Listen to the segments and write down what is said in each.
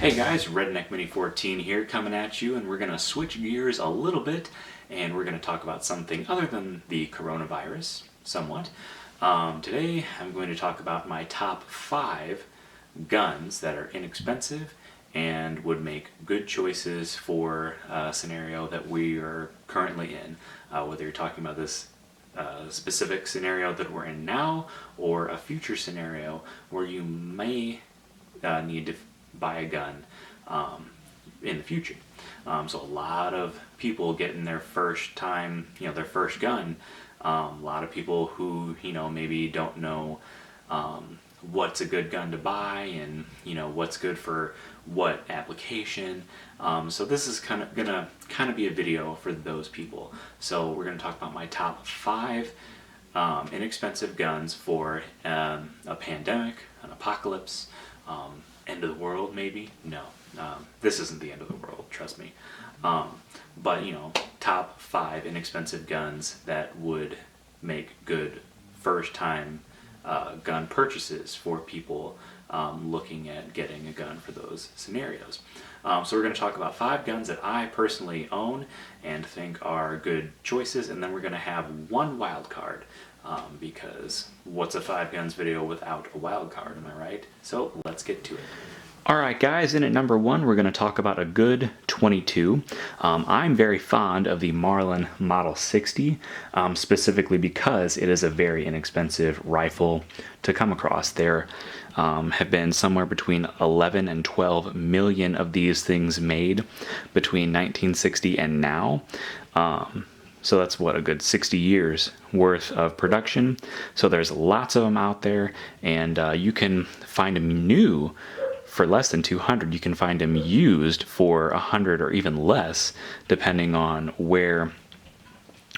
Hey guys, Redneck Mini 14 here coming at you, and we're going to switch gears a little bit and we're going to talk about something other than the coronavirus, somewhat. Today I'm going to talk about my top 5 guns that are inexpensive and would make good choices for a scenario that we are currently in. Whether you're talking about this specific scenario that we're in now or a future scenario where you may need to buy a gun in the future. So a lot of people getting their first time, their first gun. A lot of people who, maybe don't know what's a good gun to buy and, what's good for what application. So this is gonna be a video for those people. So we're gonna talk about my top 5 inexpensive guns for a pandemic, an apocalypse, end of the world maybe. No, this isn't the end of the world, trust me. But top 5 inexpensive guns that would make good first time gun purchases for people looking at getting a gun for those scenarios. So we're going to talk about 5 guns that I personally own and think are good choices, and then we're going to have one wild card. Because what's a 5 guns video without a wild card, am I right? So let's get to it. Alright guys, in at number 1 we're going to talk about a good 22. I'm very fond of the Marlin Model 60, specifically because it is a very inexpensive rifle to come across. There have been somewhere between 11 and 12 million of these things made between 1960 and now. So that's what, a good 60 years worth of production. So there's lots of them out there, and you can find them new for less than 200. You can find them used for 100 or even less, depending on where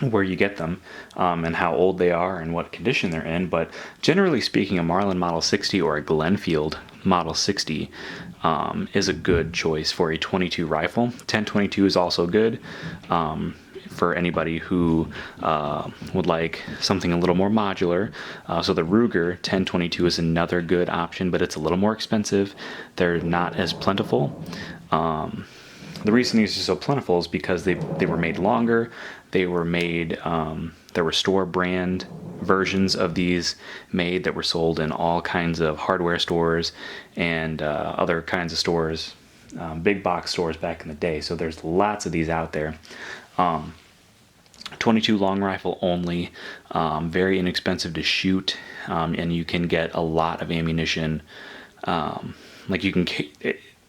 you get them and how old they are and what condition they're in. But generally speaking, a Marlin Model 60 or a Glenfield Model 60 is a good choice for a 22 rifle. 1022 is also good. For anybody who would like something a little more modular. So the Ruger 1022 is another good option, but it's a little more expensive. They're not as plentiful. The reason these are so plentiful is because they were made longer. They were made, there were store brand versions of these made that were sold in all kinds of hardware stores and other kinds of stores, big box stores back in the day. So there's lots of these out there. 22 long rifle only, very inexpensive to shoot, and you can get a lot of ammunition.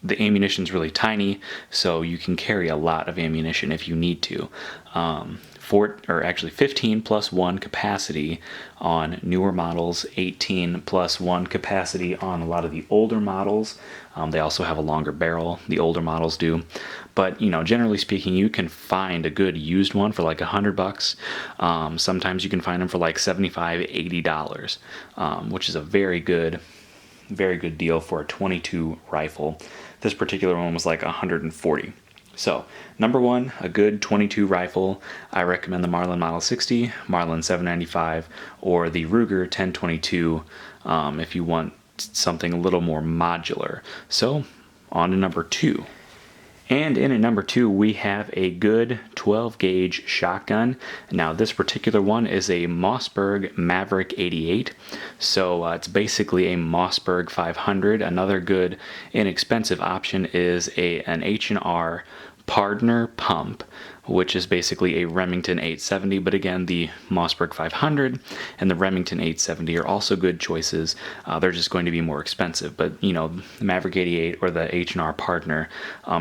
The ammunition's really tiny, so you can carry a lot of ammunition if you need to. 15 plus 1 capacity on newer models, 18 plus 1 capacity on a lot of the older models. They also have a longer barrel, the older models do. But, generally speaking, you can find a good used one for like $100. Sometimes you can find them for like $75, $80, which is a very good deal for a 22 rifle. This particular one was like $140. So, number 1, a good 22 rifle. I recommend the Marlin Model 60, Marlin 795, or the Ruger 1022 if you want something a little more modular. So, on to number 2. And in at number 2, we have a good 12 gauge shotgun. Now this particular one is a Mossberg Maverick 88. So it's basically a Mossberg 500. Another good inexpensive option is an H&R Pardner pump, which is basically a Remington 870, but again, the Mossberg 500 and the Remington 870 are also good choices. They're just going to be more expensive, but the Maverick 88 or the H&R Pardner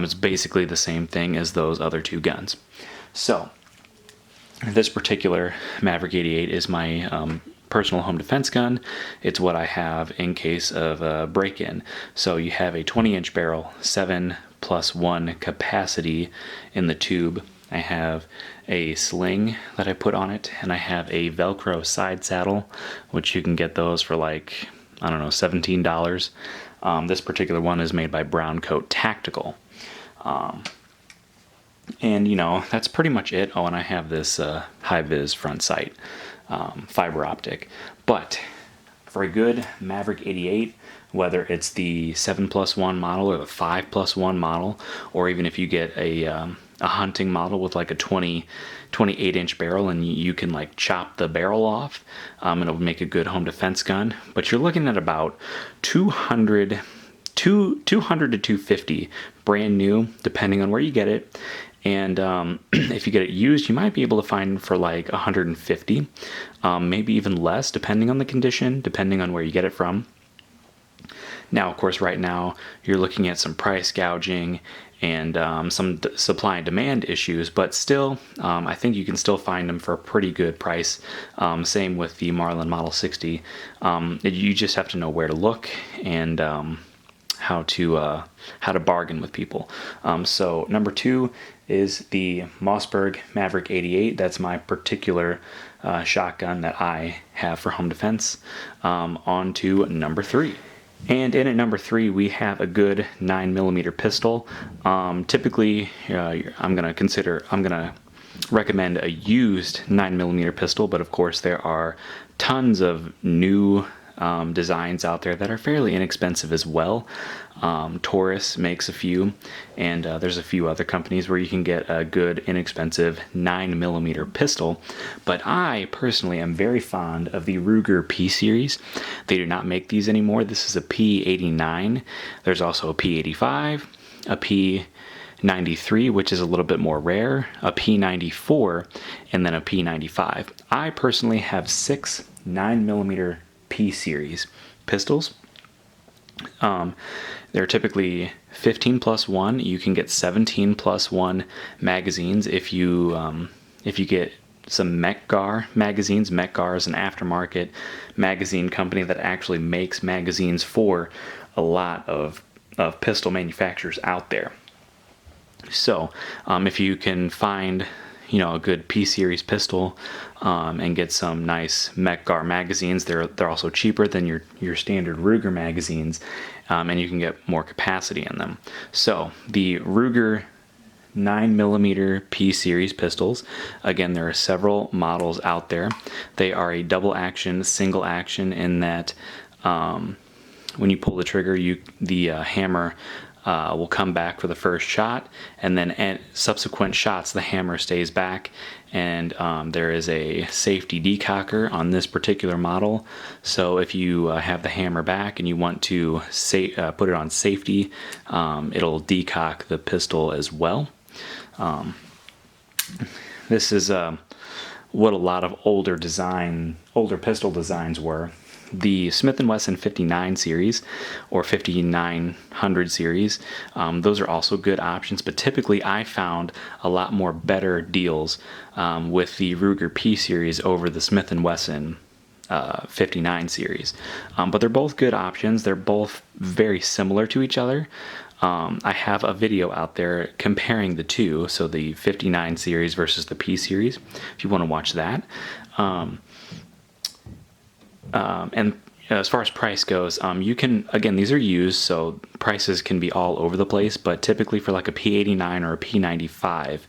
is basically the same thing as those other 2 guns. So this particular Maverick 88 is my personal home defense gun. It's what I have in case of a break-in. So you have a 20-inch barrel, 7 plus 1 capacity in the tube. I have a sling that I put on it, and I have a Velcro side saddle, which you can get those for like, $17. This particular one is made by Brown Coat Tactical. And that's pretty much it. Oh, and I have this high-vis front sight, fiber optic. But For a good Maverick 88, whether it's the 7+1 model or the 5+1 model, or even if you get a hunting model with like a 28-inch barrel and you can like chop the barrel off, it'll make a good home defense gun. But you're looking at about 200 to 250 brand new, depending on where you get it. And if you get it used, you might be able to find for like 150, maybe even less, depending on the condition, depending on where you get it from. Now, of course, right now you're looking at some price gouging and some supply and demand issues, but still, I think you can still find them for a pretty good price. Same with the Marlin Model 60. You just have to know where to look and how to bargain with people. So number 2 is the Mossberg Maverick 88. That's my particular shotgun that I have for home defense. On to number 3. And in at number 3, we have a good 9mm pistol. Typically, I'm gonna recommend a used 9mm pistol, but of course there are tons of new designs out there that are fairly inexpensive as well. Taurus makes a few, and there's a few other companies where you can get a good inexpensive 9mm pistol. But I personally am very fond of the Ruger P series. They do not make these anymore. This is a P89. There's also a P85, a P93, which is a little bit more rare, a P94, and then a P95. I personally have 6 9mm P series pistols. They're typically 15+1. You can get 17+1 magazines if you get some Mekgar magazines. Mekgar is an aftermarket magazine company that actually makes magazines for a lot of pistol manufacturers out there. So if you can find a good P series pistol and get some nice Mekgar magazines, they're also cheaper than your standard Ruger magazines, and you can get more capacity in them. So the Ruger 9mm P series pistols, again, there are several models out there. They are a double action, single action in that when you pull the trigger, the hammer will come back for the first shot, and then at subsequent shots the hammer stays back, and there is a safety decocker on this particular model. So if you have the hammer back and you want to put it on safety, it'll decock the pistol as well. This is what a lot of older pistol designs were. The Smith & Wesson 59 series or 5900 series, those are also good options, but typically I found a lot more better deals with the Ruger P series over the Smith & Wesson 59 series. But they're both good options. They're both very similar to each other. I have a video out there comparing the two, so the 59 series versus the P series, if you want to watch that. And as far as price goes, you can, again, these are used, so prices can be all over the place, but typically for like a P89 or a P95,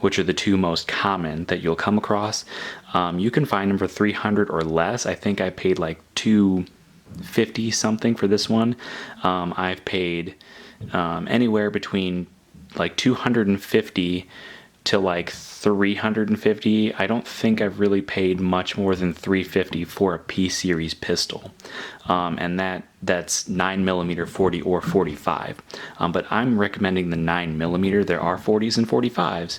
which are the two most common that you'll come across, you can find them for $300 or less. I think I paid like $250 something for this one. I've paid anywhere between like $250 to like $350. I don't think I've really paid much more than $350 for a P series pistol, and that's 9mm 40 or 45. But I'm recommending the 9mm. There are 40s and 45s.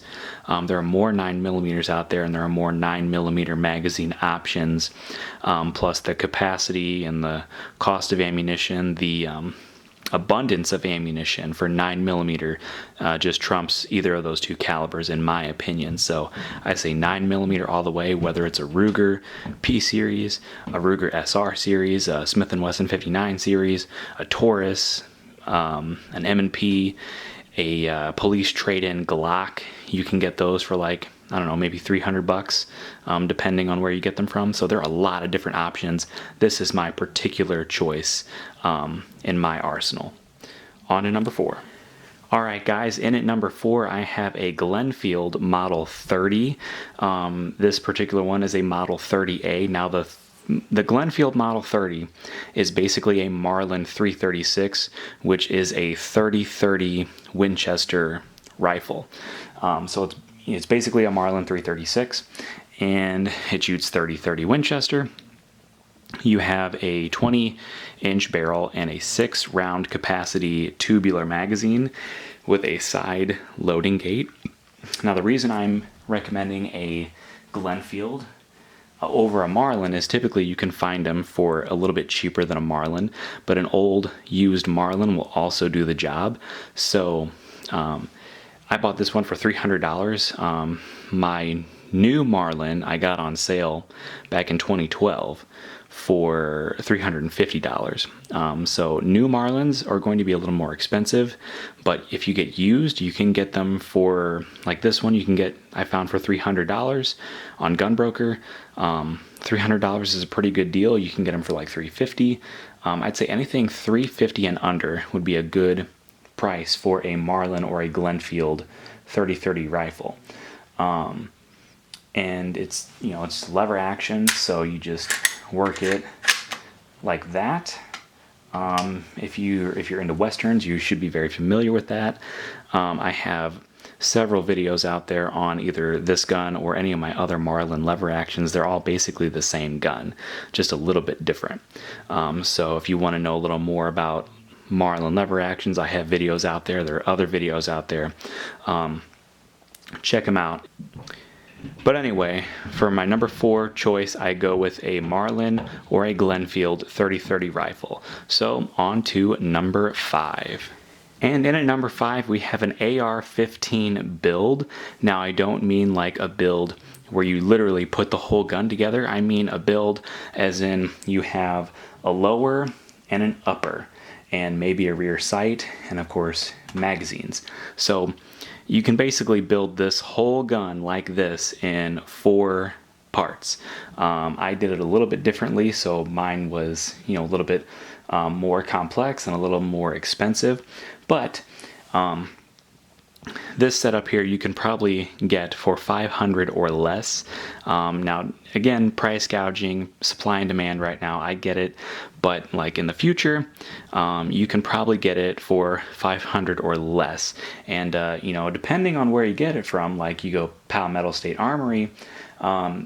There are more 9mm out there, and there are more 9mm magazine options. Plus the capacity and the cost of ammunition, the abundance of ammunition for 9mm just trumps either of those two calibers in my opinion. So I say 9mm all the way, whether it's a Ruger P series, a Ruger SR series, a Smith & Wesson 59 series, a Taurus, an M&P, a police trade-in Glock. You can get those for like, I don't know, maybe $300, depending on where you get them from. So there are a lot of different options. This is my particular choice in my arsenal. On to number 4. All right, guys, in at number 4, I have a Glenfield Model 30. This particular one is a Model 30A. Now, the The Glenfield Model 30 is basically a Marlin 336, which is a 30-30 Winchester rifle. So it's basically a Marlin 336, and it shoots 30-30 Winchester. You have a 20-inch barrel and a 6-round capacity tubular magazine with a side loading gate. Now, the reason I'm recommending a Glenfield over a Marlin is typically you can find them for a little bit cheaper than a Marlin, but an old used Marlin will also do the job. So I bought this one for $300. My new Marlin I got on sale back in 2012 for $350. So new Marlins are going to be a little more expensive, but if you get used, you can get them for, like this one, I found for $300 on Gunbroker. $300 is a pretty good deal. You can get them for like $350. I'd say anything $350 and under would be a good price for a Marlin or a Glenfield 30-30 rifle. And it's lever action, so you just work it like that. If you're into westerns, you should be very familiar with that. I have several videos out there on either this gun or any of my other Marlin lever actions. They're all basically the same gun, just a little bit different. So if you want to know a little more about Marlin lever actions, I have videos out there. There are other videos out there. Check them out. But anyway, for my number 4 choice, I go with a Marlin or a Glenfield 30-30 rifle. So on to number 5. And in at number 5, we have an AR-15 build. Now, I don't mean like a build where you literally put the whole gun together. I mean a build as in you have a lower and an upper, and maybe a rear sight, and of course magazines. So you can basically build this whole gun like this in 4 parts. I did it a little bit differently, so mine was a little bit more complex and a little more expensive, but this setup here you can probably get for $500 or less. Now, again, price gouging, supply and demand right now, I get it, but like in the future, you can probably get it for $500 or less. And depending on where you get it from, like you go Palmetto State Armory,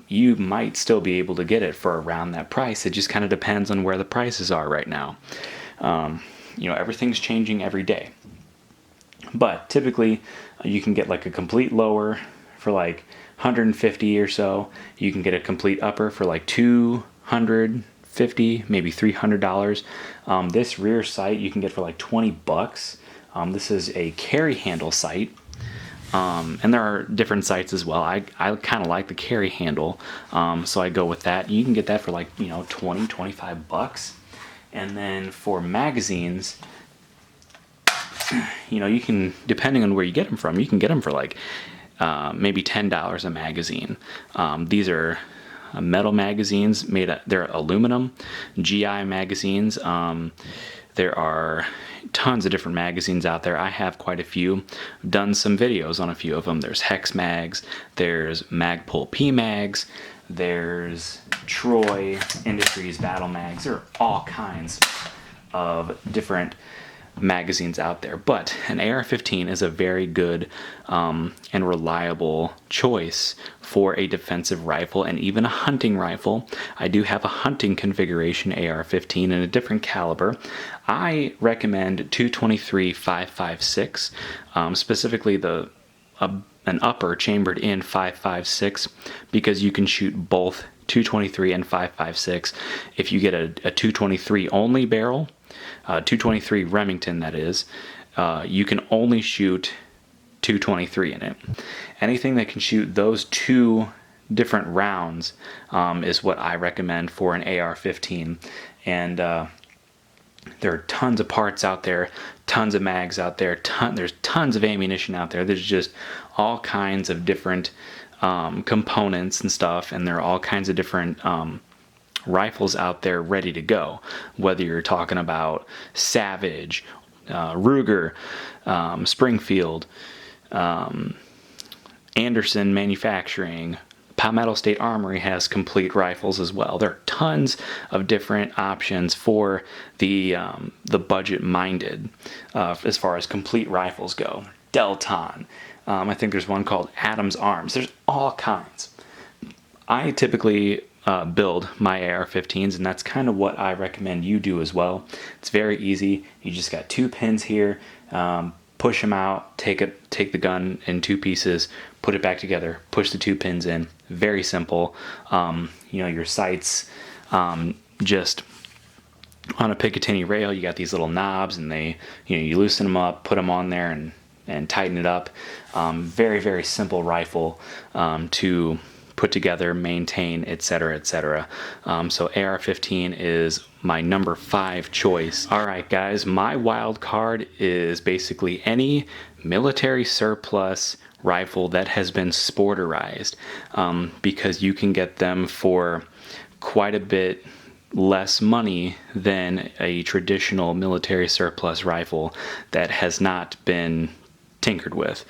you might still be able to get it for around that price. It just kind of depends on where the prices are right now. Everything's changing every day. But typically, you can get like a complete lower for like $150 or so. You can get a complete upper for like $250, maybe $300. This rear sight you can get for like $20. This is a carry handle sight. And there are different sights as well. I kind of like the carry handle, so I go with that. You can get that for like $20, $25. And then for magazines, you can, depending on where you get them from, you can get them for like maybe $10 a magazine. These are metal magazines they're aluminum GI magazines. There are tons of different magazines out there. I have quite a few. I've done some videos on a few of them. There's Hex Mags, there's Magpul P Mags, there's Troy Industries Battle Mags. There are all kinds of different magazines out there, but an AR-15 is a very good and reliable choice for a defensive rifle and even a hunting rifle. I do have a hunting configuration AR-15 in a different caliber. I recommend 223-556, specifically an upper chambered in 5.56, because you can shoot both 223 and 5.56. If you get a 223 only barrel, 223 Remington that is, you can only shoot 223 in it. Anything that can shoot those 2 different rounds is what I recommend for an AR-15. And there are tons of parts out there, tons of mags out there, there's tons of ammunition out there. There's just all kinds of different components and stuff, and there are all kinds of different rifles out there ready to go, whether you're talking about Savage, Ruger, Springfield, Anderson Manufacturing, Palmetto State Armory has complete rifles as well. There are tons of different options for the budget-minded as far as complete rifles go. Delton. I think there's one called Adams Arms. There's all kinds. I typically build my AR-15s, and that's kind of what I recommend you do as well. It's very easy. You just got 2 pins here. Push them out, take the gun in 2 pieces, put it back together, push the 2 pins in. Very simple. Your sights just on a Picatinny rail, you got these little knobs, and you loosen them up, put them on there, and tighten it up. Very, very simple rifle to put together, maintain, etc., etc. So AR-15 is my number 5 choice. All right, guys, my wild card is basically any military surplus rifle that has been sporterized, because you can get them for quite a bit less money than a traditional military surplus rifle that has not been tinkered with.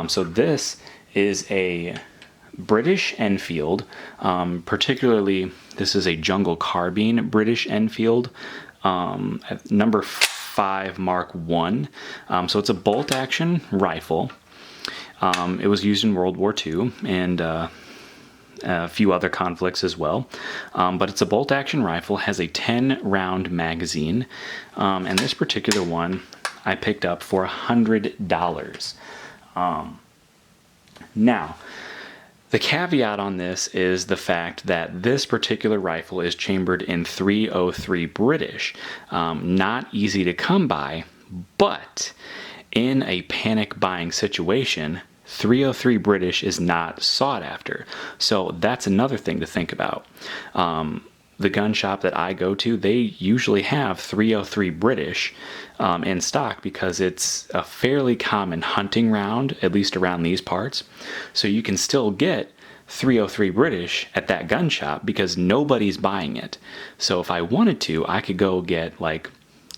So this is a British Enfield, particularly this is a Jungle Carbine British Enfield, number 5 Mark 1. So it's a bolt action rifle. It was used in World War II and a few other conflicts as well. But it's a bolt action rifle, has a 10 round magazine, and this particular one I picked up for $100. Now, the caveat on this is the fact that this particular rifle is chambered in 303 British. Not easy to come by, but in a panic buying situation, 303 British is not sought after. So that's another thing to think about. The gun shop that I go to, they usually have 303 British in stock because it's a fairly common hunting round, at least around these parts. So you can still get 303 British at that gun shop because nobody's buying it. So if I wanted to, I could go get like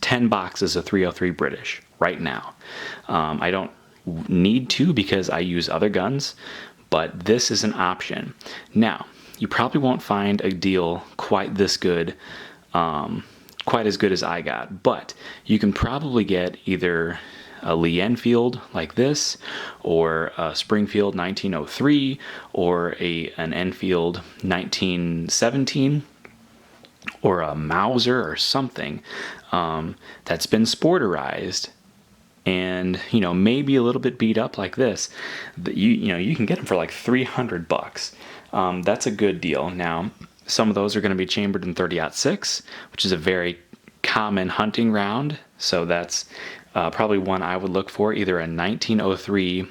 10 boxes of 303 British right now. I don't need to because I use other guns, but this is an option. Now, you probably won't find a deal quite this good, quite as good as I got, but you can probably get either a Lee Enfield like this, or a Springfield 1903, or an Enfield 1917, or a Mauser or something that's been sporterized and maybe a little bit beat up like this. You can get them for like $300. That's a good deal. Now, some of those are going to be chambered in 30-06, which is a very common hunting round. So that's probably one I would look for, either a 1903,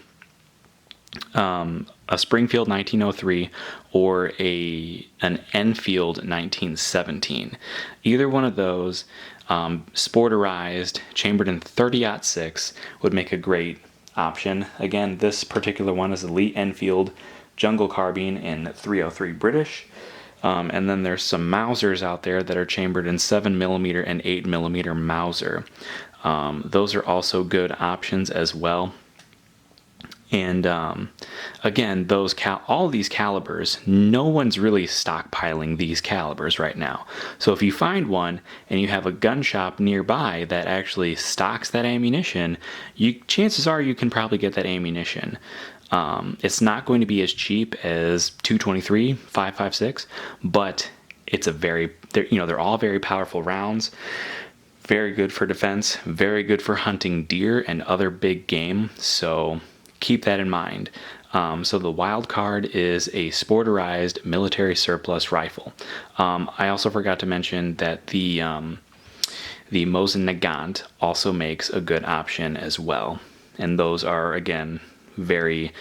a Springfield 1903, or an Enfield 1917. Either one of those, sporterized, chambered in 30-06, would make a great option. Again, this particular one is a Lee Enfield Jungle Carbine in 303 British. And then there's some Mausers out there that are chambered in 7mm and 8mm Mauser. Those are also good options as well. And again, all these calibers, no one's really stockpiling these calibers right now. So if you find one and you have a gun shop nearby that actually stocks that ammunition, chances are you can probably get that ammunition. It's not going to be as cheap as 223, 5.56, but it's they're all very powerful rounds. Very good for defense, very good for hunting deer and other big game. So keep that in mind. So the Wildcard is a sporterized military surplus rifle. I also forgot to mention that the Mosin Nagant also makes a good option as well. And those are, again, very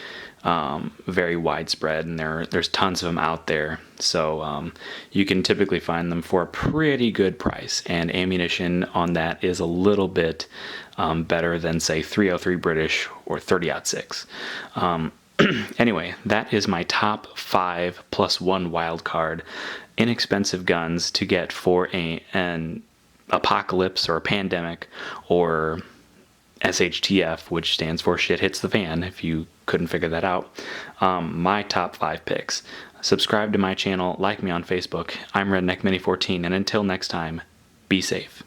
widespread, and there's tons of them out there. So you can typically find them for a pretty good price, and ammunition on that is a little bit better than, say, 303 British or 30-06. Anyway, that is my top 5 plus 1 wild card inexpensive guns to get for an apocalypse or a pandemic, or SHTF, which stands for shit hits the fan, if you couldn't figure that out, my top 5 picks. Subscribe to my channel, like me on Facebook. I'm Redneck Mini 14, and until next time, be safe.